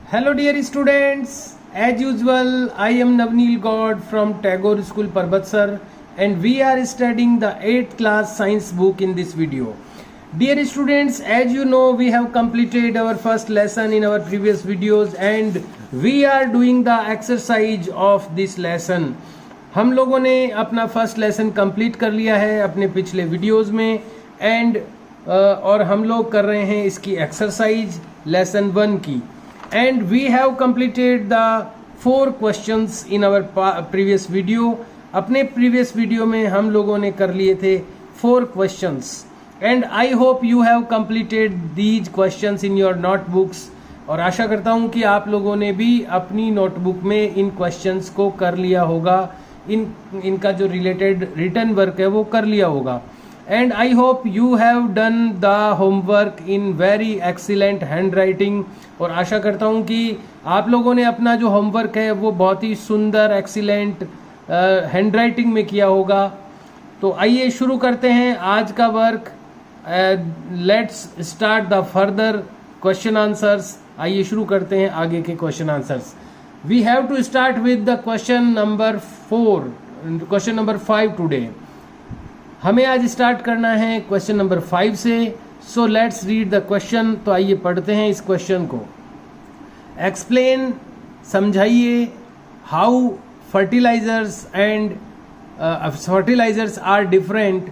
Hello dear students, as usual I am Navneel God from Tagore School Parbatsar and we are studying the 8th class science book in this video. Dear students, as you know we have completed our first lesson in our previous videos and we are doing the exercise of this lesson. हम लोगों ने अपना first lesson complete कर लिया है अपने पिछले videos में एंड और हम लोग कर रहे हैं इसकी एक्सरसाइज लेसन 1 की and we have completed the 4 questions in our previous video. अपने प्रीवियस वीडियो में हम लोगों ने कर लिए थे 4 questions and I hope you have completed these questions in your notebooks. और आशा करता हूं कि आप लोगों ने भी अपनी नोटबुक में इन क्वेश्चंस को कर लिया होगा. इनका जो रिलेटेड रिटन वर्क है वो कर लिया होगा and I hope you have done the homework in very excellent hand writing. और आशा करता हूँ कि आप लोगों ने अपना जो होमवर्क है वो बहुत ही सुंदर एक्सीलेंट हैंड राइटिंग में किया होगा. तो आइए शुरू करते हैं आज का work. Let's start the further question answers. आइए शुरू करते हैं आगे के question answers. We have to start with the question number 4, question number 5 today. हमें आज स्टार्ट करना है क्वेश्चन नंबर 5 से. So let's read the question. तो आइए पढ़ते हैं इस क्वेश्चन को. एक्सप्लेन, समझाइए, how fertilisers and fertilisers are different,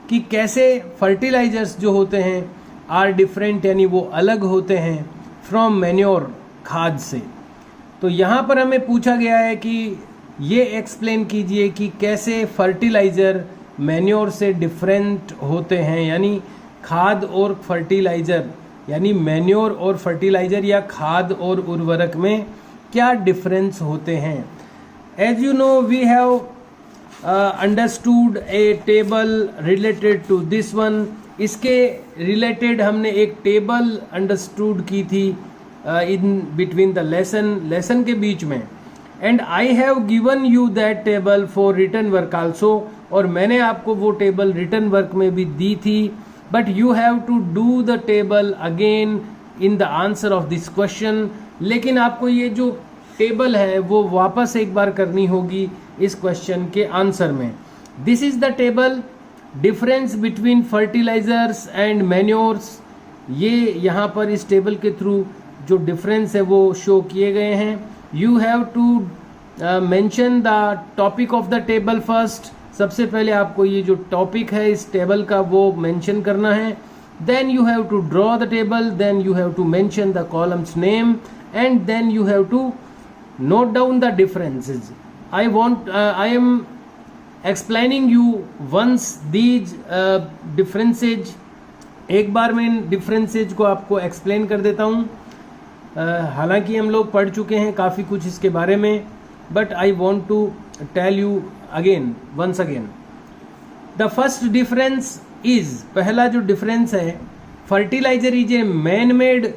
कि कैसे फर्टिलाइजर्स जो होते हैं आर डिफरेंट यानी वो अलग होते हैं फ्रॉम मैन्योर, खाद से. तो यहाँ पर हमें पूछा गया है कि ये एक्सप्लेन कीजिए कि कैसे फर्टिलाइज़र मैन्योर से डिफरेंट होते हैं, यानी खाद और फर्टिलाइज़र यानी मैन्योर और फर्टिलाइज़र या खाद और उर्वरक में क्या डिफरेंस होते हैं. As you know we have understood a table related to this one. इसके रिलेटेड हमने एक टेबल अंडरस्टूड की थी इन बिटवीन द लेसन के बीच में and I have given you that table for written work also. और मैंने आपको वो टेबल रिटन वर्क में भी दी थी but you have to do the table again in the answer of this question. लेकिन आपको ये जो टेबल है वो वापस एक बार करनी होगी इस क्वेश्चन के आंसर में. This is the table difference between fertilisers and manures. ये यहाँ पर इस टेबल के थ्रू जो डिफरेंस है वो शो किए गए हैं. You have to mention the topic of the table first. सबसे पहले आपको ये जो टॉपिक है इस टेबल का वो मेंशन करना है. Then you have to draw the table, then you have to mention the columns name and then you have to note down the differences. I am explaining you once these differences. एक बार मैं इन differences को आपको explain कर देता हूँ. हालांकि हम लोग पढ़ चुके हैं काफ़ी कुछ इसके बारे में but I want to tell you again once again. The first difference is, पहला जो डिफरेंस है, fertiliser is a man made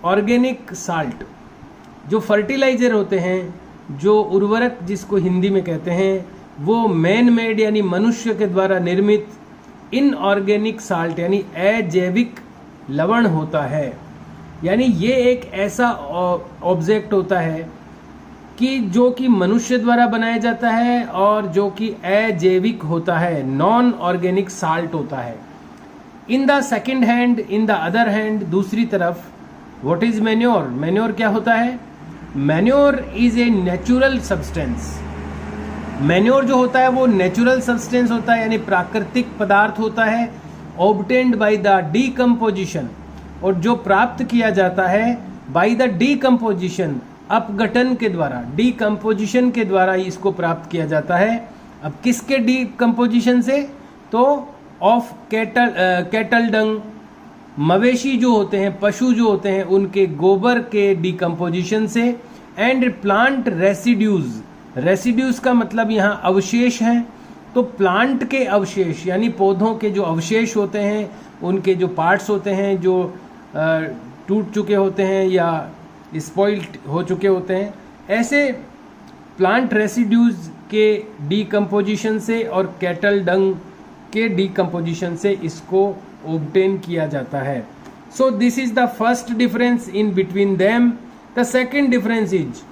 organic salt. जो फर्टिलाइजर होते हैं, जो उर्वरक जिसको हिंदी में कहते हैं, वो मैन मेड यानी मनुष्य के द्वारा निर्मित इनऑर्गेनिक साल्ट यानी अजैविक लवण होता है. यानी ये एक ऐसा ऑब्जेक्ट होता है कि जो कि मनुष्य द्वारा बनाया जाता है और जो कि अजैविक होता है, नॉन ऑर्गेनिक साल्ट होता है. In the second hand, in the other hand, दूसरी तरफ, व्हाट इज मैन्योर. मैन्योर क्या होता है? Manure is a natural substance. Manure जो होता है वो नेचुरल सब्सटेंस होता है यानी प्राकृतिक पदार्थ होता है, ऑब्टेन्ड बाय द डीकम्पोजिशन, और जो प्राप्त किया जाता है बाय द डीकम्पोजिशन, अपघटन के द्वारा, डीकम्पोजिशन के द्वारा इसको प्राप्त किया जाता है. अब किसके डीकम्पोजिशन से? तो ऑफ कैटल डंग, मवेशी जो होते हैं, पशु जो होते हैं, उनके गोबर के डीकम्पोजिशन से. एंड प्लांट रेसिड्यूज, रेसिड्यूज का मतलब यहाँ अवशेष हैं. तो प्लांट के अवशेष यानी पौधों के जो अवशेष होते हैं, उनके जो पार्ट्स होते हैं जो टूट चुके होते हैं या स्पॉइल्ड हो चुके होते हैं, ऐसे प्लांट रेसिड्यूज के डीकम्पोजिशन से और कैटल डंग के डीकम्पोजिशन से इसको ऑब्टेन किया जाता है. So this is the first difference in between them. The second difference is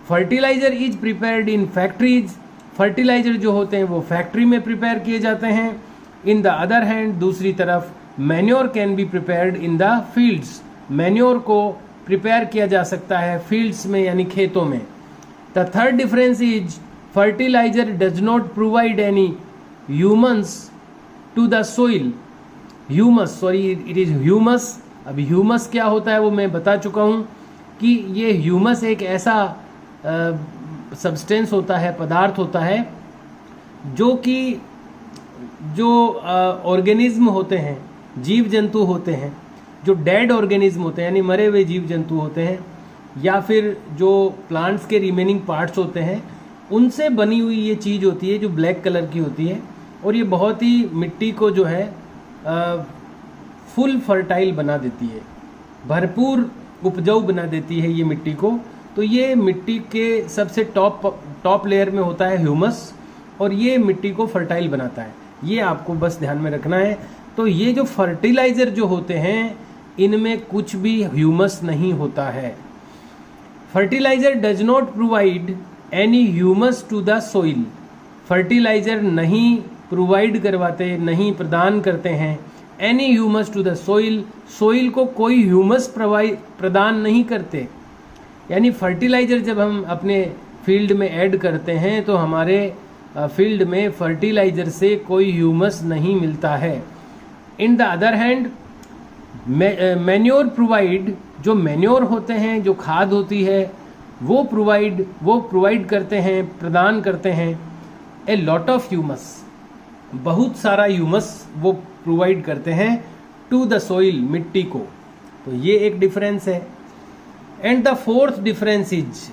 fertiliser is prepared in factories, fertiliser जो होते हैं वो फैक्ट्री में प्रिपेयर किए जाते हैं। इन द अदर हैंड, दूसरी तरफ manure can be prepared in the fields, manure को प्रिपेयर किया जा सकता है फील्ड्स में यानी खेतों में। The third difference is fertiliser does not provide any humus to the soil, humus, sorry it is humus. अब ह्यूमस क्या होता है वो मैं बता चुका हूँ कि ये ह्यूमस एक ऐसा सब्सटेंस होता है, पदार्थ होता है जो कि जो ऑर्गेनिज्म होते हैं, जीव जंतु होते हैं, जो डेड ऑर्गेनिज्म होते हैं यानी मरे हुए जीव जंतु होते हैं, या फिर जो प्लांट्स के रिमेनिंग पार्ट्स होते हैं, उनसे बनी हुई ये चीज़ होती है जो ब्लैक कलर की होती है। और ये बहुत ही मिट्टी को जो है फुल फर्टाइल बना देती है, भरपूर उपजाऊ बना देती है ये मिट्टी को। तो ये मिट्टी के सबसे टॉप लेयर में होता है ह्यूमस, और ये मिट्टी को फर्टाइल बनाता है। ये आपको बस ध्यान में रखना है। तो ये जो फर्टिलाइजर जो होते हैं इनमें कुछ भी ह्यूमस नहीं होता है। Fertiliser does not provide any humus to the soil, fertiliser नहीं प्रोवाइड करवाते, नहीं प्रदान करते हैं any humus to the soil, soil को कोई ह्यूमस प्रदान नहीं करते। यानी फर्टिलाइजर जब हम अपने फील्ड में ऐड करते हैं तो हमारे फील्ड में फर्टिलाइजर से कोई ह्यूमस नहीं मिलता है। In the other hand manure provide, जो मैन्योर होते हैं, जो खाद होती है, वो प्रोवाइड करते हैं, प्रदान करते हैं ए लॉट ऑफ ह्यूमस, बहुत सारा ह्यूमस वो प्रोवाइड करते हैं टू द सोइल, मिट्टी को। तो ये एक डिफरेंस है। And the fourth difference is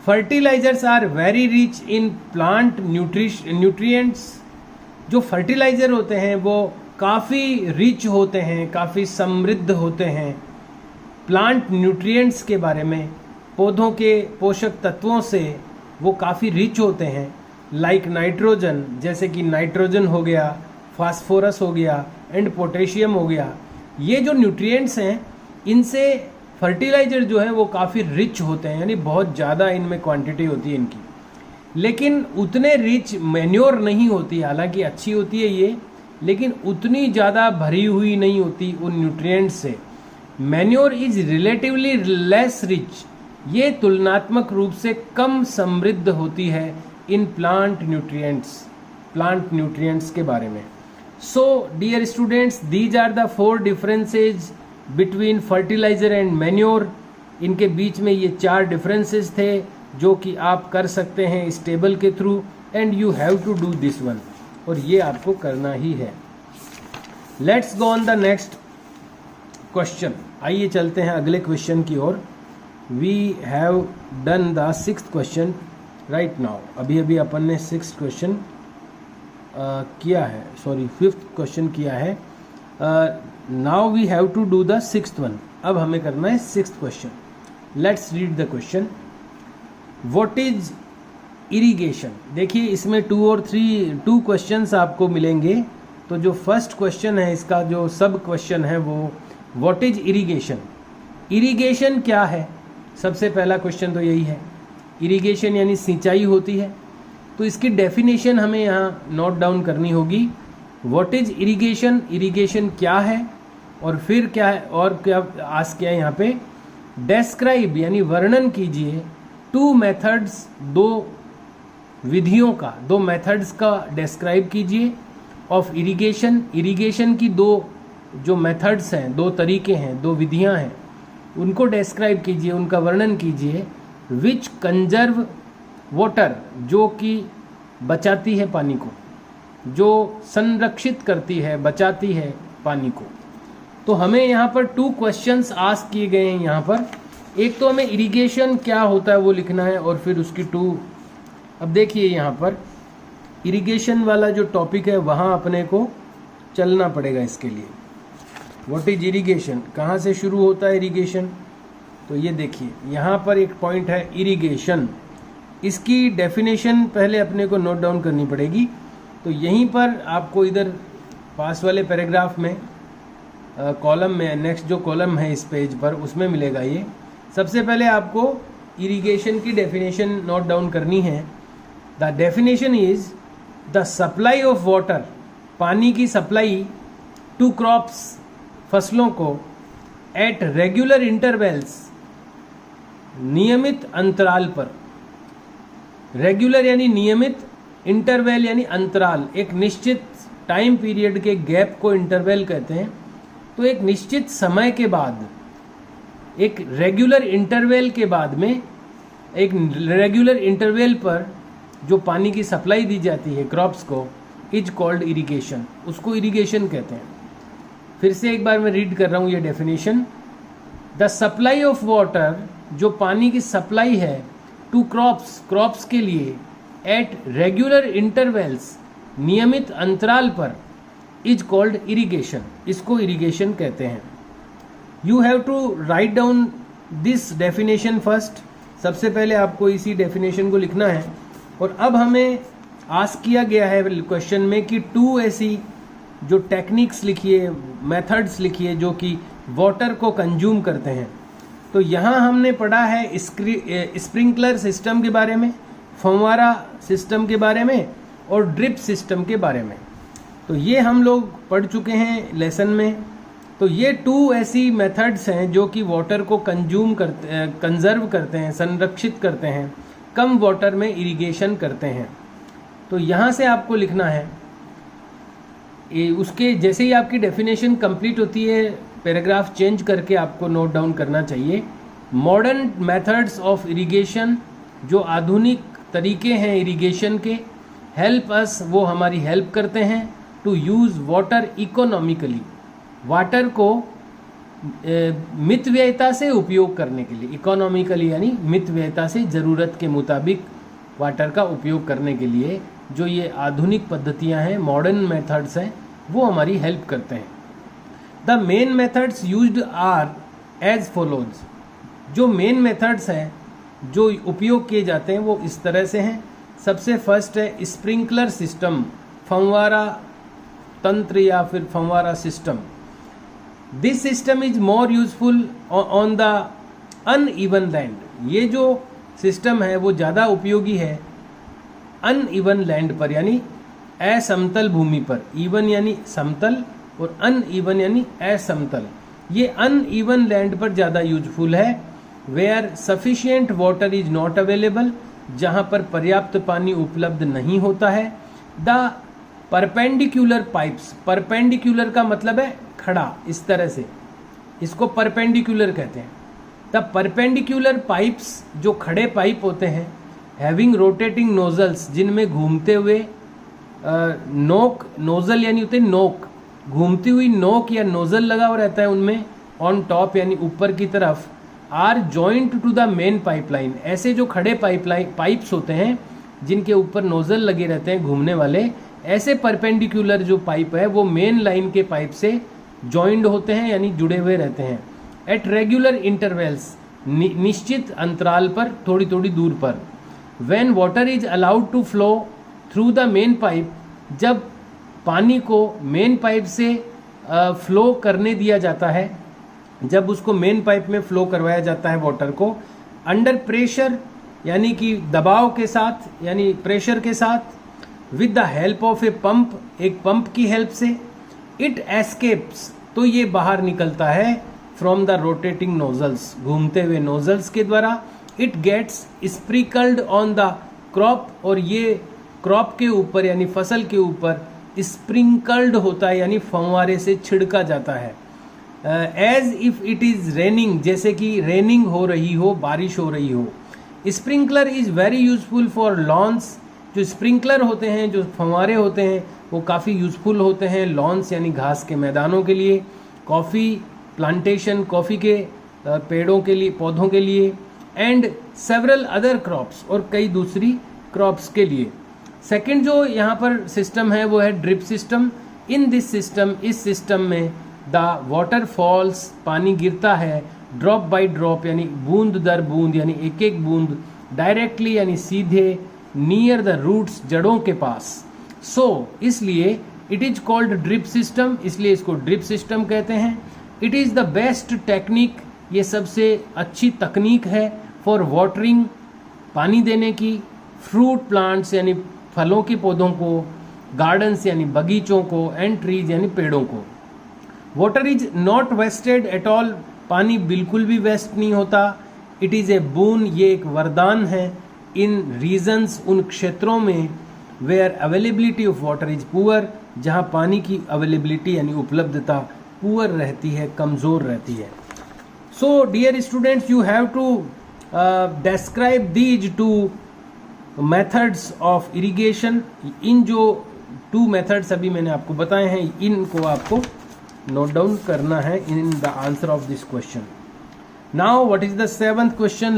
fertilisers are very rich in plant nutrients, जो फर्टिलाइजर होते हैं वो काफ़ी रिच होते हैं, काफ़ी समृद्ध होते हैं प्लांट न्यूट्रिएंट्स के बारे में, पौधों के पोषक तत्वों से वो काफ़ी रिच होते हैं। लाइक नाइट्रोजन, जैसे कि नाइट्रोजन हो गया, फास्फोरस हो गया एंड पोटेशियम हो गया। ये जो न्यूट्रिएंट्स हैं इनसे फर्टिलाइजर जो है वो काफ़ी रिच होते हैं, यानी बहुत ज़्यादा इनमें क्वांटिटी होती है इनकी। लेकिन उतने रिच मैन्योर नहीं होती, हालांकि अच्छी होती है ये, लेकिन उतनी ज़्यादा भरी हुई नहीं होती उन न्यूट्रिएंट्स से। Manure is relatively less rich, ये तुलनात्मक रूप से कम समृद्ध होती है इन प्लांट न्यूट्रिएंट्स के बारे में। So dear students, these are the 4 differences between fertiliser and manure. इनके बीच में ये 4 डिफरेंसेस थे जो कि आप कर सकते हैं इस टेबल के through, and you have to do this one, और ये आपको करना ही है। Let's go on the next question. आइए चलते हैं अगले क्वेश्चन की ओर। We have done the 6th question right now. अभी अपन ने 6th क्वेश्चन किया है, सॉरी 5th क्वेश्चन किया है। Now we have to do the 6th one. अब हमें करना है 6th question. Let's read the question. What is irrigation? देखिए इसमें 2 और 2 क्वेश्चंस आपको मिलेंगे। तो जो फर्स्ट क्वेश्चन है, इसका जो सब क्वेश्चन है वो व्हाट इज इरिगेशन, इरिगेशन क्या है? सबसे पहला क्वेश्चन तो यही है। इरिगेशन यानी सिंचाई होती है, तो इसकी डेफिनेशन हमें यहाँ नोट डाउन करनी होगी। व्हाट इज इरिगेशन, इरिगेशन क्या है, और फिर क्या है, और क्या आस्क किया है यहाँ पे, डेस्क्राइब यानी वर्णन कीजिए 2 मेथड्स, 2 विधियों का, 2 मेथड्स का डेस्क्राइब कीजिए ऑफ इरिगेशन। इरिगेशन की 2 जो मेथड्स हैं, 2 तरीके हैं, 2 विधियां हैं, उनको डेस्क्राइब कीजिए, उनका वर्णन कीजिए। विच कंजर्व वाटर, जो कि बचाती है पानी को, जो संरक्षित करती है, बचाती है पानी को। तो हमें यहाँ पर 2 क्वेश्चंस आस्क किए गए हैं यहाँ पर। एक तो हमें इरिगेशन क्या होता है वो लिखना है, और फिर उसकी 2। अब देखिए यहाँ पर इरिगेशन वाला जो टॉपिक है वहाँ अपने को चलना पड़ेगा इसके लिए। व्हाट इज इरिगेशन, कहाँ से शुरू होता है इरिगेशन? तो ये देखिए यहाँ पर एक पॉइंट है इरिगेशन। इसकी डेफिनेशन पहले अपने को नोट डाउन करनी पड़ेगी। तो यहीं पर आपको इधर पास वाले पैराग्राफ में कॉलम में, नेक्स्ट जो कॉलम है इस पेज पर, उसमें मिलेगा ये। सबसे पहले आपको इरिगेशन की डेफिनेशन नोट डाउन करनी है। The definition is the supply of water, पानी की सप्लाई टू क्रॉप्स, फसलों को, एट रेगुलर इंटरवल्स, नियमित अंतराल पर। रेगुलर यानी नियमित, इंटरवल यानी अंतराल, एक निश्चित टाइम पीरियड के गैप को इंटरवल कहते हैं। तो एक निश्चित समय के बाद, एक रेगुलर इंटरवल के बाद में, एक रेगुलर इंटरवल पर जो पानी की सप्लाई दी जाती है क्रॉप्स को, इज कॉल्ड इरिगेशन, उसको इरिगेशन कहते हैं। फिर से एक बार मैं रीड कर रहा हूँ ये definition. The supply of water, जो पानी की सप्लाई है, टू क्रॉप्स, क्रॉप्स के लिए, एट रेगुलर इंटरवल्स, नियमित अंतराल पर, इज कॉल्ड इरिगेशन, इसको इरिगेशन कहते हैं। You have to write down this definition first, सबसे पहले आपको इसी डेफिनेशन को लिखना है। और अब हमें आस्क किया गया है क्वेश्चन में कि 2 ऐसी जो टेक्निक्स लिखिए, मेथड्स लिखिए जो कि वाटर को कंज्यूम करते हैं। तो यहाँ हमने पढ़ा है स्प्रिंकलर सिस्टम के बारे में, फव्वारा सिस्टम के बारे में और ड्रिप सिस्टम के बारे में। तो ये हम लोग पढ़ चुके हैं लेसन में। तो ये 2 ऐसी मेथड्स हैं जो कि वाटर को कंजर्व करते हैं, संरक्षित करते हैं, कम वाटर में इरिगेशन करते हैं। तो यहाँ से आपको लिखना है, उसके जैसे ही आपकी डेफिनेशन कंप्लीट होती है, पैराग्राफ चेंज करके आपको नोट डाउन करना चाहिए। मॉडर्न मेथड्स ऑफ इरिगेशन, जो आधुनिक तरीके हैं इरिगेशन के, हेल्प अस, वो हमारी हेल्प करते हैं, to use water economically, water को मितव्ययता से उपयोग करने के लिए। इकोनॉमिकली यानी मितव्ययता से, ज़रूरत के मुताबिक वाटर का उपयोग करने के लिए जो ये आधुनिक पद्धतियां हैं, मॉडर्न मेथड्स हैं, वो हमारी हेल्प करते हैं। The main methods used are as follows, जो मेन मेथड्स हैं जो उपयोग किए जाते हैं वो इस तरह से हैं। सबसे फर्स्ट है स्प्रिंकलर सिस्टम, फव्वारा तंत्र या फिर फव्वारा system. This system is more useful on the uneven land. ये जो सिस्टम है वो ज़्यादा उपयोगी है अनइवन लैंड पर, यानी असमतल भूमि पर। इवन यानी समतल और अनइवन यानी असमतल। ये अनइवन लैंड पर ज़्यादा यूजफुल है। Where sufficient water is not available, जहाँ पर पर्याप्त पानी उपलब्ध नहीं होता है। द परपेंडिकुलर पाइप्स, परपेंडिकुलर का मतलब है खड़ा, इस तरह से, इसको परपेंडिकुलर कहते हैं। द परपेंडिकुलर पाइप्स, जो खड़े पाइप होते हैं, हैविंग रोटेटिंग नोजल्स, जिनमें घूमते हुए नोक, नोजल यानी होते नोक, घूमती हुई नोक या नोजल लगा हुआ रहता है उनमें, ऑन टॉप यानी ऊपर की तरफ, are joint to the main pipeline. ऐसे जो खड़े पाइप्स होते हैं जिनके ऊपर नोजल लगे रहते हैं घूमने वाले, ऐसे परपेंडिकुलर जो पाइप है वो मेन लाइन के पाइप से जॉइंड होते हैं यानी जुड़े हुए रहते हैं। एट रेगुलर इंटरवल्स, निश्चित अंतराल पर, थोड़ी थोड़ी दूर पर। When water is allowed to flow through the main pipe, जब पानी को मेन पाइप से फ्लो करने दिया जाता है, जब उसको मेन पाइप में फ्लो करवाया जाता है वाटर को, अंडर प्रेशर यानी कि दबाव के साथ, यानी प्रेशर के साथ, with the help of a pump, एक पंप की हेल्प से, इट एस्केप्स, तो ये बाहर निकलता है फ्रॉम द रोटेटिंग नोजल्स, घूमते हुए नोजल्स के द्वारा। It gets sprinkled on the crop, और ये क्रॉप के ऊपर यानी फसल के ऊपर स्प्रिंकल्ड होता है यानी फव्वारे से छिड़का जाता है। As if it is raining, जैसे कि रेनिंग हो रही हो, बारिश हो रही हो। Sprinkler is very useful for lawns, जो स्प्रिंकलर होते हैं, जो फव्वारे होते हैं, वो काफ़ी यूजफुल होते हैं लॉन्स यानी घास के मैदानों के लिए, कॉफ़ी प्लांटेशन, कॉफ़ी के पेड़ों के लिए, पौधों के लिए, एंड सेवरल अदर क्रॉप्स, और कई दूसरी क्रॉप्स के लिए। सेकंड जो यहाँ पर सिस्टम है वो है drip system. In this system, इस सिस्टम में द वाटर फॉल्स, पानी गिरता है, ड्रॉप बाय ड्रॉप यानी बूंद दर बूंद, यानी एक एक बूंद, डायरेक्टली यानी सीधे, नियर द रूट्स, जड़ों के पास। सो इसलिए it is called drip system, इसलिए इसको ड्रिप सिस्टम कहते हैं। It is the best technique ये सबसे अच्छी तकनीक है फॉर वाटरिंग, पानी देने की, फ्रूट प्लांट्स यानी फलों के पौधों को, गार्डन्स यानी बगीचों को, एंड ट्रीज यानी पेड़ों को। Water is not wasted at all, पानी बिल्कुल भी वेस्ट नहीं होता। इट इज़ ए बून, ये एक वरदान है। इन रीजन्स, उन क्षेत्रों में, where availability of water is poor, जहाँ पानी की अवेलेबिलिटी यानी उपलब्धता पुअर रहती है, कमज़ोर रहती है। So dear students, you have to describe these two methods of irrigation। इन जो 2 methods अभी मैंने आपको बताए हैं, इनको आपको नोट डाउन करना है इन the answer of this question. Now what is the 7th question,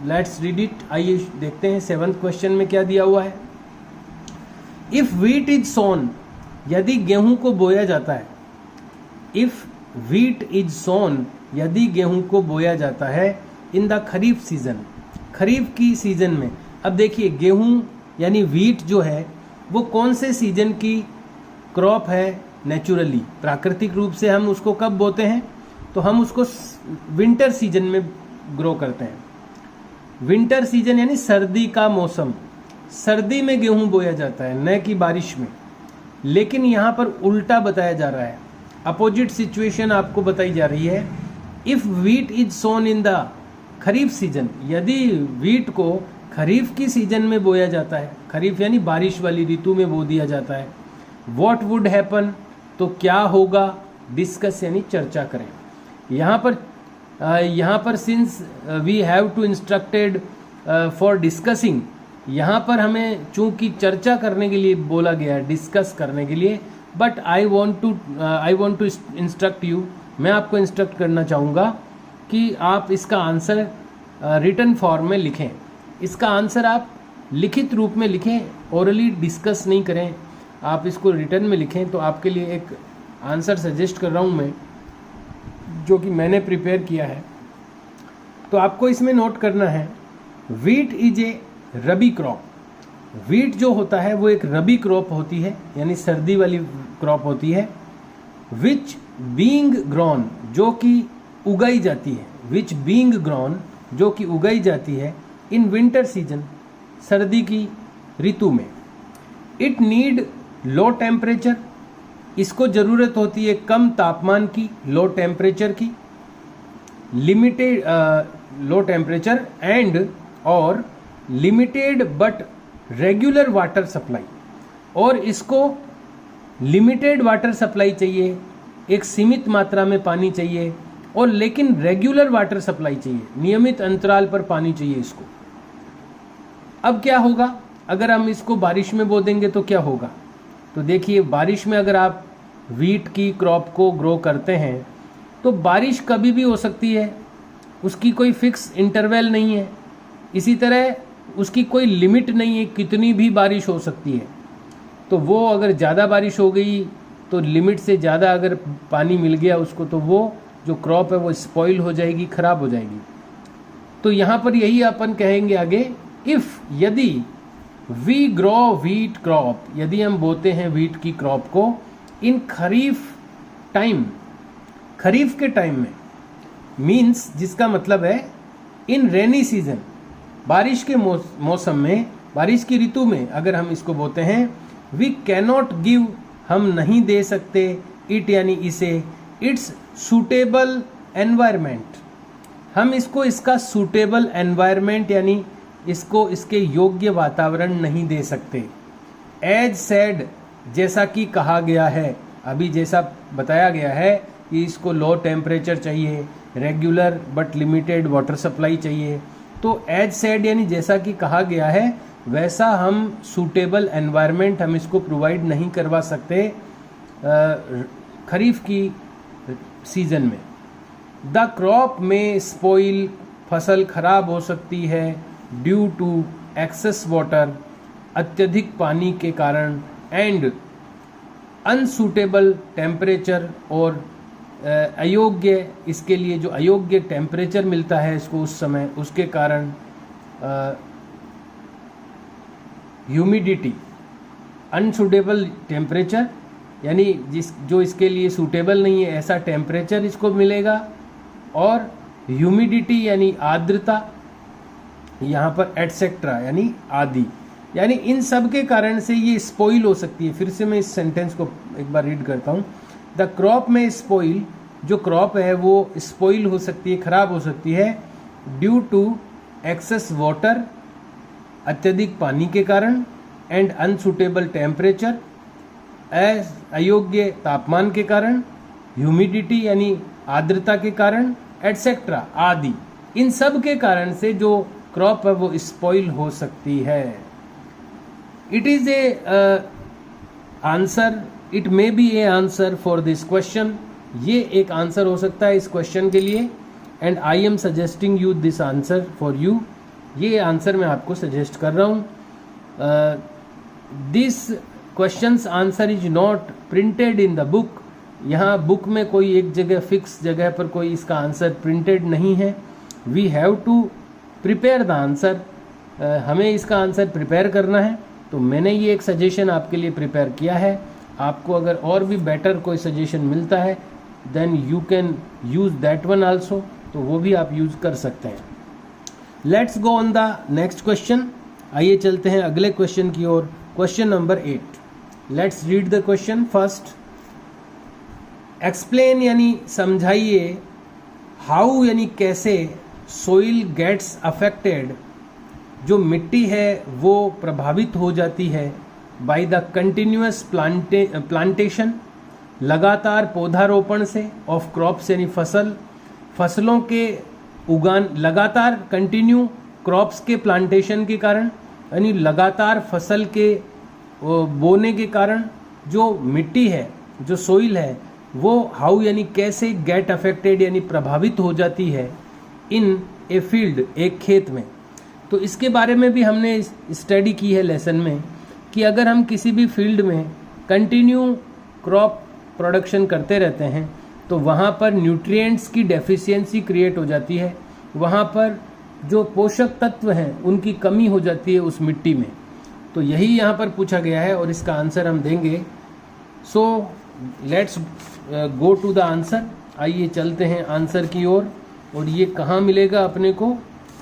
let's read it. आइए देखते हैं 7th क्वेश्चन में क्या दिया हुआ है। इफ व्हीट इज सोन, यदि गेहूं को बोया जाता है। इफ व्हीट इज सोन, यदि गेहूं को बोया जाता है इन द खरीफ सीजन, खरीफ की सीजन में। अब देखिए, गेहूं यानी व्हीट जो है वो कौन से सीजन की क्रॉप है? नेचुरली, प्राकृतिक रूप से हम उसको कब बोते हैं? तो हम उसको विंटर सीजन में ग्रो करते हैं। विंटर सीजन यानी सर्दी का मौसम, सर्दी में गेहूं बोया जाता है, न कि बारिश में। लेकिन यहाँ पर उल्टा बताया जा रहा है, अपोजिट सिचुएशन आपको बताई जा रही है। If wheat is sown in the kharif season, यदि व्हीट को खरीफ की सीजन में बोया जाता है, खरीफ यानी बारिश वाली ऋतु में बो दिया जाता है, व्हाट वुड हैपन, तो क्या होगा? डिस्कस यानी चर्चा करें। यहाँ पर since we have to instructed for discussing, यहाँ पर हमें चूंकि चर्चा करने के लिए बोला गया है, डिस्कस करने के लिए, but I want to instruct you, मैं आपको इंस्ट्रक्ट करना चाहूँगा कि आप इसका आंसर रिटन फॉर्म में लिखें। इसका आंसर आप लिखित रूप में लिखें, ओरली डिस्कस नहीं करें, आप इसको रिटन में लिखें। तो आपके लिए एक आंसर सजेस्ट कर रहा हूँ मैं, जो कि मैंने प्रिपेयर किया है। तो आपको इसमें नोट करना है, wheat is a rabi crop. Wheat जो होता है वो एक रबी क्रॉप होती है, यानी सर्दी वाली क्रॉप होती है। विच बीइंग ग्रोन, जो कि उगाई जाती है, विच बीइंग ग्रोन, जो कि उगाई जाती है, इन विंटर सीजन, सर्दी की ऋतु में। इट नीड लो टेम्परेचर, इसको ज़रूरत होती है कम तापमान की, लो टेम्परेचर की, लिमिटेड लो टेम्परेचर एंड और limited but regular water supply, और इसको लिमिटेड वाटर सप्लाई चाहिए, एक सीमित मात्रा में पानी चाहिए, और लेकिन रेगुलर वाटर सप्लाई चाहिए, नियमित अंतराल पर पानी चाहिए इसको। अब क्या होगा अगर हम इसको बारिश में बो देंगे तो क्या होगा? तो देखिए, बारिश में अगर आप व्हीट की क्रॉप को ग्रो करते हैं तो बारिश कभी भी हो सकती है, उसकी कोई फिक्स इंटरवल नहीं है। इसी तरह उसकी कोई लिमिट नहीं है, कितनी भी बारिश हो सकती है। तो वो अगर ज़्यादा बारिश हो गई तो लिमिट से ज़्यादा अगर पानी मिल गया उसको, तो वो जो क्रॉप है वो स्पॉइल हो जाएगी, खराब हो जाएगी। तो यहाँ पर यही अपन कहेंगे आगे, इफ़, यदि वी ग्रो व्हीट क्रॉप, यदि हम बोते हैं व्हीट की क्रॉप को इन खरीफ टाइम, खरीफ के टाइम में, मीन्स जिसका मतलब है इन रेनी सीजन, बारिश के मौसम में, बारिश की ऋतु में अगर हम इसको बोते हैं, वी कैनॉट गिव, हम नहीं दे सकते, इट यानी इसे, इट्स सूटेबल एनवायरमेंट, हम इसको इसका सूटेबल एनवायरमेंट यानी इसको इसके योग्य वातावरण नहीं दे सकते। एज सेड, जैसा कि कहा गया है, अभी जैसा बताया गया है कि इसको लो टेम्परेचर चाहिए, regular but limited water supply चाहिए। तो एज सेड यानी जैसा कि कहा गया है, वैसा हम सूटेबल एनवायरनमेंट हम इसको प्रोवाइड नहीं करवा सकते खरीफ की सीजन में। द क्रॉप में स्पॉइल, फसल खराब हो सकती है, ड्यू टू एक्सेस वाटर, अत्यधिक पानी के कारण, एंड अनसूटेबल टेम्परेचर, और अयोग्य, इसके लिए जो अयोग्य टेम्परेचर मिलता है इसको उस समय, उसके कारण ह्यूमिडिटी, अनसूटेबल टेम्परेचर यानी जो इसके लिए सूटेबल नहीं है ऐसा टेम्परेचर इसको मिलेगा, और ह्यूमिडिटी यानी आर्द्रता, यहाँ पर एटसेट्रा यानी आदि, यानी इन सब के कारण से ये स्पॉइल हो सकती है। फिर से मैं इस सेंटेंस को एक बार रीड करता हूँ। द क्रॉप में स्पॉइल, जो क्रॉप है वो स्पॉइल हो सकती है, खराब हो सकती है, ड्यू टू एक्सेस वाटर, अत्यधिक पानी के कारण, एंड अनसुटेबल टेम्परेचर, अयोग्य तापमान के कारण, ह्यूमिडिटी यानी आर्द्रता के कारण, एटसेट्रा आदि, इन सब के कारण से जो क्रॉप है वो स्पॉइल हो सकती है। It is A answer, it may be A answer for this question, ये एक आंसर हो सकता है इस क्वेश्चन के लिए, and I am suggesting you this answer for you, ये आंसर मैं आपको सजेस्ट कर रहा हूँ। This questions answer is not printed in the book, यहाँ बुक में कोई एक जगह फिक्स जगह पर कोई इसका आंसर प्रिंटेड नहीं है। We have to prepare the answer, हमें इसका आंसर प्रिपेयर करना है, तो मैंने ये एक सजेशन आपके लिए प्रिपेयर किया है। आपको अगर और भी बेटर कोई सजेशन मिलता है then you can use that one also, तो वो भी आप यूज़ कर सकते हैं। Let's go on the next question, आइए चलते हैं अगले क्वेश्चन की ओर। Question number 8, let's read the question first. Explain यानी समझाइए, हाउ यानी कैसे, सोइल गेट्स अफेक्टेड, जो मिट्टी है वो प्रभावित हो जाती है, बाय द कंटिन्यूअस प्लांटेशन, लगातार पौधारोपण से, ऑफ क्रॉप्स यानी फसलों के उगान, लगातार कंटिन्यू क्रॉप्स के प्लांटेशन के कारण यानी लगातार फसल के बोने के कारण जो मिट्टी है, जो सोइल है वो हाउ यानी कैसे, गेट अफेक्टेड यानी प्रभावित हो जाती है, इन ए फील्ड एक खेत में। तो इसके बारे में भी हमने स्टडी की है लेसन में कि अगर हम किसी भी फील्ड में कंटिन्यू क्रॉप प्रोडक्शन करते रहते हैं तो वहाँ पर न्यूट्रिएंट्स की डेफिशिएंसी क्रिएट हो जाती है, वहाँ पर जो पोषक तत्व हैं उनकी कमी हो जाती है उस मिट्टी में। तो यही यहाँ पर पूछा गया है और इसका आंसर हम देंगे। So let's go to the answer, आइए चलते हैं आंसर की ओर। और ये कहाँ मिलेगा अपने को,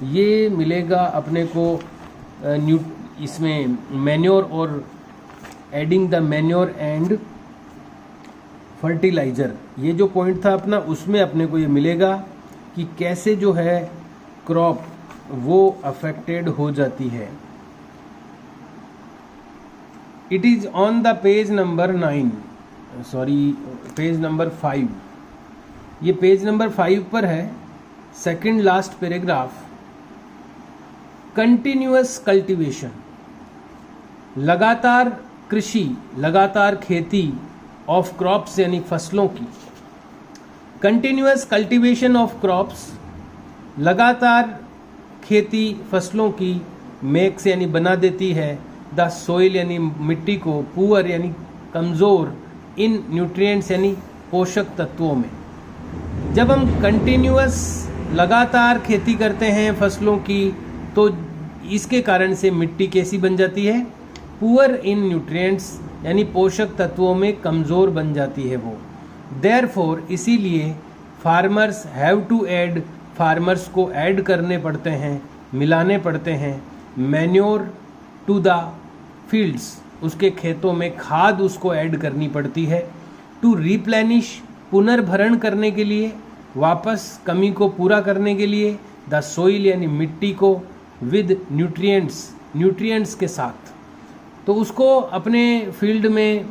ये मिलेगा अपने को इसमें मैन्योर और adding the manure and fertiliser, ये जो पॉइंट था अपना उसमें अपने को ये मिलेगा कि कैसे जो है क्रॉप वो अफेक्टेड हो जाती है। It is on the page number 9, sorry page number 5, ये पेज नंबर 5 पर है, second last paragraph. Continuous cultivation, लगातार कृषि, लगातार खेती, ऑफ क्रॉप्स यानी फसलों की। कंटिन्यूअस कल्टीवेशन ऑफ क्रॉप्स, लगातार खेती फसलों की, मेक्स यानी बना देती है, द सोइल यानी मिट्टी को, पुअर यानी कमज़ोर, इन न्यूट्रिएंट्स यानी पोषक तत्वों में। जब हम कंटिन्यूअस लगातार खेती करते हैं फसलों की तो इसके कारण से मिट्टी कैसी बन जाती है, पुअर इन न्यूट्रिएंट्स यानी पोषक तत्वों में कमज़ोर बन जाती है वो। देयरफॉर इसीलिए farmers have to add, farmers को ऐड करने पड़ते हैं, मिलाने पड़ते हैं, मैन्योर टू द फील्ड्स, उसके खेतों में खाद उसको ऐड करनी पड़ती है, टू रिप्लेनिश, पुनर्भरण करने के लिए, वापस कमी को पूरा करने के लिए, द सोइल यानी मिट्टी को, विद न्यूट्रिएंट्स, न्यूट्रिएंट्स के साथ। तो उसको अपने फील्ड में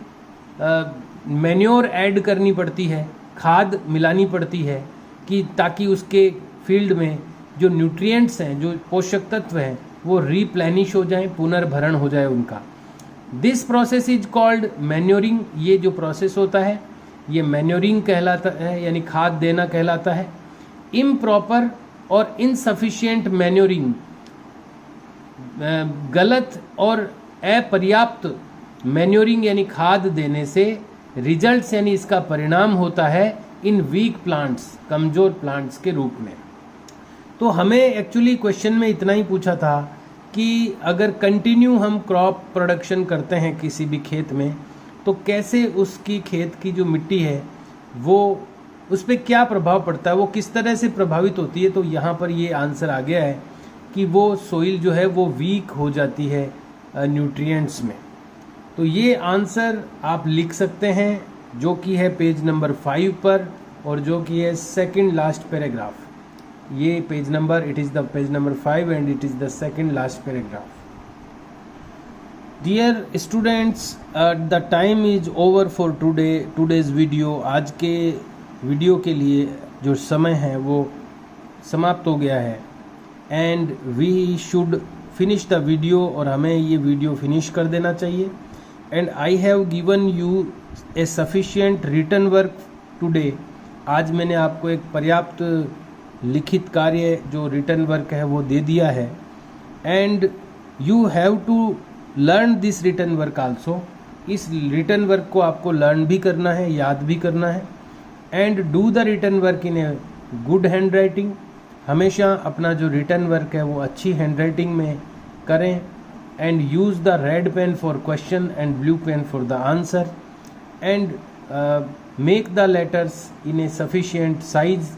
मैन्योर ऐड करनी पड़ती है, खाद मिलानी पड़ती है कि ताकि उसके फील्ड में जो न्यूट्रिएंट्स हैं, जो पोषक तत्व हैं वो रिप्लेनिश हो जाएं, पुनर्भरण हो जाए उनका। This process is called manuring, ये जो प्रोसेस होता है ये मैन्योरिंग कहलाता है यानी खाद देना कहलाता है। इम्प्रॉपर और इनसफिशिएंट मैन्योरिंग, गलत और अपर्याप्त मैन्योरिंग यानी खाद देने से रिजल्ट्स यानी इसका परिणाम होता है इन वीक प्लांट्स, कमज़ोर प्लांट्स के रूप में। तो हमें एक्चुअली क्वेश्चन में इतना ही पूछा था कि अगर कंटिन्यू हम क्रॉप प्रोडक्शन करते हैं किसी भी खेत में तो कैसे उसकी खेत की जो मिट्टी है वो उस पर क्या प्रभाव पड़ता है, वो किस तरह से प्रभावित होती है। तो यहाँ पर ये आंसर आ गया है कि वो सोइल जो है वो वीक हो जाती है न्यूट्रिएंट्स में। तो ये आंसर आप लिख सकते हैं, जो कि है पेज नंबर 5 पर, और जो कि है सेकंड लास्ट पैराग्राफ। ये page number, it is the page number 5 and it is the second last paragraph. Dear students, the time is over for today's video. आज के वीडियो के लिए जो समय है वो समाप्त हो गया है। And we should finish the video, और हमें ये वीडियो फिनिश कर देना चाहिए। And I have given you a sufficient written work today. आज मैंने आपको एक पर्याप्त लिखित कार्य जो रिटन वर्क है वो दे दिया है। And you have to learn this written work also. इस रिटन वर्क को आपको लर्न भी करना है, याद भी करना है। And do the written work in a good handwriting. हमेशा अपना जो रिटन वर्क है वो अच्छी हैंड राइटिंग में करें। And use the red pen for question and blue pen for the answer. And make the letters in a sufficient size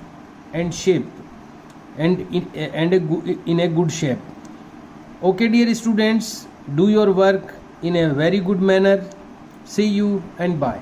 and shape and in a good shape. Okay dear students, do your work in a very good manner. See you and bye.